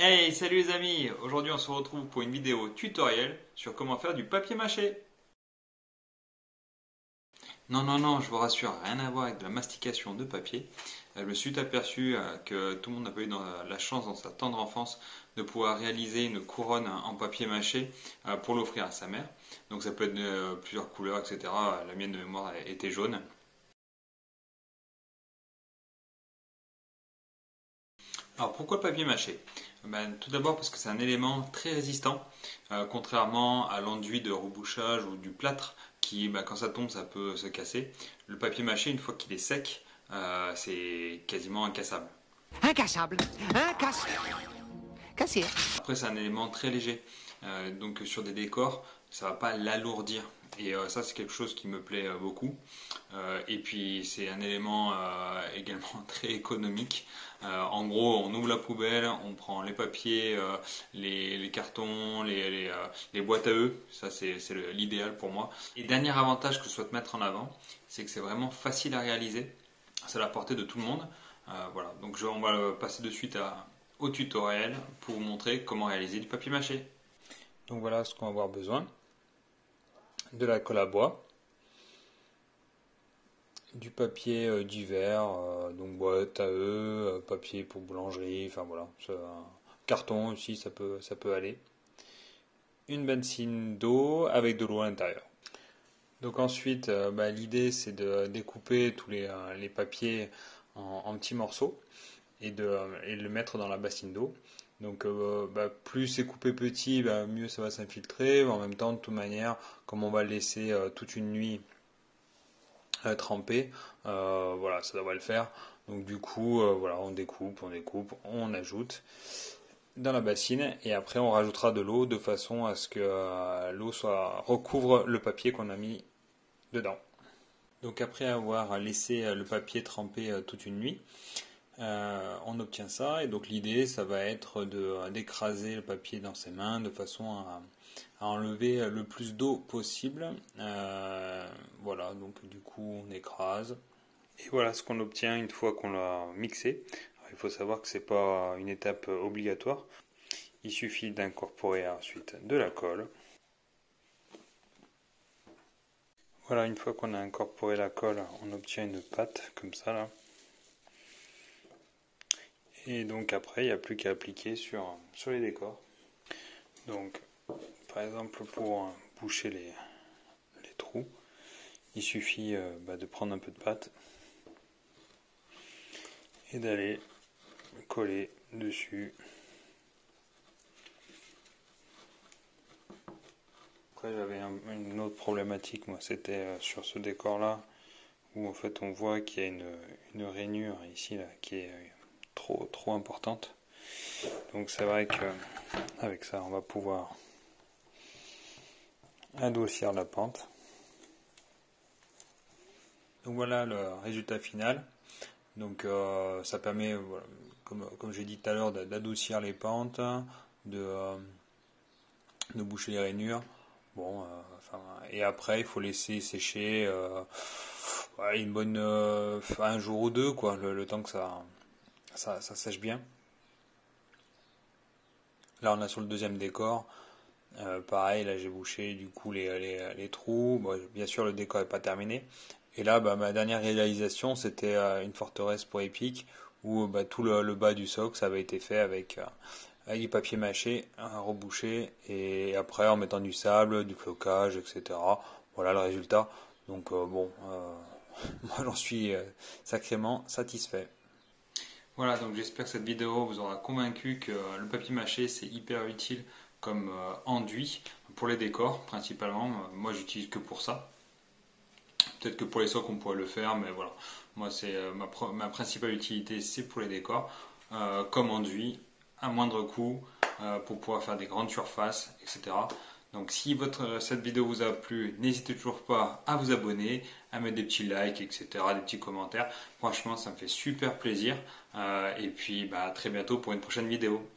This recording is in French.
Hey, salut les amis! Aujourd'hui on se retrouve pour une vidéo tutoriel sur comment faire du papier mâché. Non, non, non, je vous rassure, rien à voir avec de la mastication de papier. Je me suis aperçu que tout le monde n'a pas eu la chance dans sa tendre enfance de pouvoir réaliser une couronne en papier mâché pour l'offrir à sa mère. Donc ça peut être plusieurs couleurs, etc. La mienne de mémoire était jaune. Alors pourquoi le papier mâché? Tout d'abord parce que c'est un élément très résistant, contrairement à l'enduit de rebouchage ou du plâtre qui, quand ça tombe, ça peut se casser. Le papier mâché, une fois qu'il est sec, c'est quasiment incassable. Incassable, incassable, cassé. Après, c'est un élément très léger, donc sur des décors, ça va pas l'alourdir. Et ça, c'est quelque chose qui me plaît beaucoup. Et puis, c'est un élément également très économique. En gros, on ouvre la poubelle, on prend les papiers, les cartons, les boîtes à œufs. Ça, c'est l'idéal pour moi. Et dernier avantage que je souhaite mettre en avant, c'est que c'est vraiment facile à réaliser. C'est à la portée de tout le monde. Voilà, donc on va passer de suite au tutoriel pour vous montrer comment réaliser du papier mâché. Donc voilà ce qu'on va avoir besoin. De la colle à bois, du papier divers, donc boîte à œufs, papier pour boulangerie, enfin voilà, carton aussi ça peut aller. Une bassine d'eau avec de l'eau à l'intérieur. Donc ensuite, l'idée c'est de découper tous les papiers en petits morceaux et le mettre dans la bassine d'eau. Donc plus c'est coupé petit, mieux ça va s'infiltrer. En même temps, de toute manière, comme on va le laisser toute une nuit tremper, voilà, ça devrait le faire. Donc du coup, voilà, on découpe, on ajoute dans la bassine et après on rajoutera de l'eau de façon à ce que l'eau recouvre le papier qu'on a mis dedans. Donc après avoir laissé le papier tremper toute une nuit, on obtient ça et donc l'idée ça va être d'écraser le papier dans ses mains de façon à enlever le plus d'eau possible. Voilà, donc du coup on écrase et voilà ce qu'on obtient une fois qu'on l'a mixé. Alors, il faut savoir que c'est pas une étape obligatoire, il suffit d'incorporer ensuite de la colle. Voilà, une fois qu'on a incorporé la colle, on obtient une pâte comme ça là. Et donc après, il n'y a plus qu'à appliquer sur les décors. Donc, par exemple, pour boucher les trous, il suffit de prendre un peu de pâte et d'aller coller dessus. Après, j'avais une autre problématique, moi, c'était sur ce décor-là, où en fait on voit qu'il y a une rainure ici là, qui est trop importante. Donc c'est vrai qu'avec ça on va pouvoir adoucir la pente. Donc voilà le résultat final. Donc ça permet, voilà, comme j'ai dit tout à l'heure, d'adoucir les pentes, de boucher les rainures. Bon, et après il faut laisser sécher une bonne un jour ou deux, quoi, le temps que ça sèche bien. Là on a sur le deuxième décor, pareil, là j'ai bouché du coup les trous. Bon, bien sûr le décor n'est pas terminé. Et là ma dernière réalisation c'était une forteresse pour Epic où tout le bas du socle ça avait été fait avec du papier mâché rebouché et après en mettant du sable, du flocage, etc. Voilà le résultat. Donc moi j'en suis sacrément satisfait. Voilà, donc j'espère que cette vidéo vous aura convaincu que le papier mâché c'est hyper utile comme enduit pour les décors principalement. Moi j'utilise que pour ça. Peut-être que pour les socles on pourrait le faire, mais voilà. Moi c'est ma principale utilité c'est pour les décors, comme enduit, à moindre coût, pour pouvoir faire des grandes surfaces, etc. Donc si cette vidéo vous a plu, n'hésitez toujours pas à vous abonner, à mettre des petits likes, etc., des petits commentaires. Franchement, ça me fait super plaisir. Et puis à très bientôt pour une prochaine vidéo.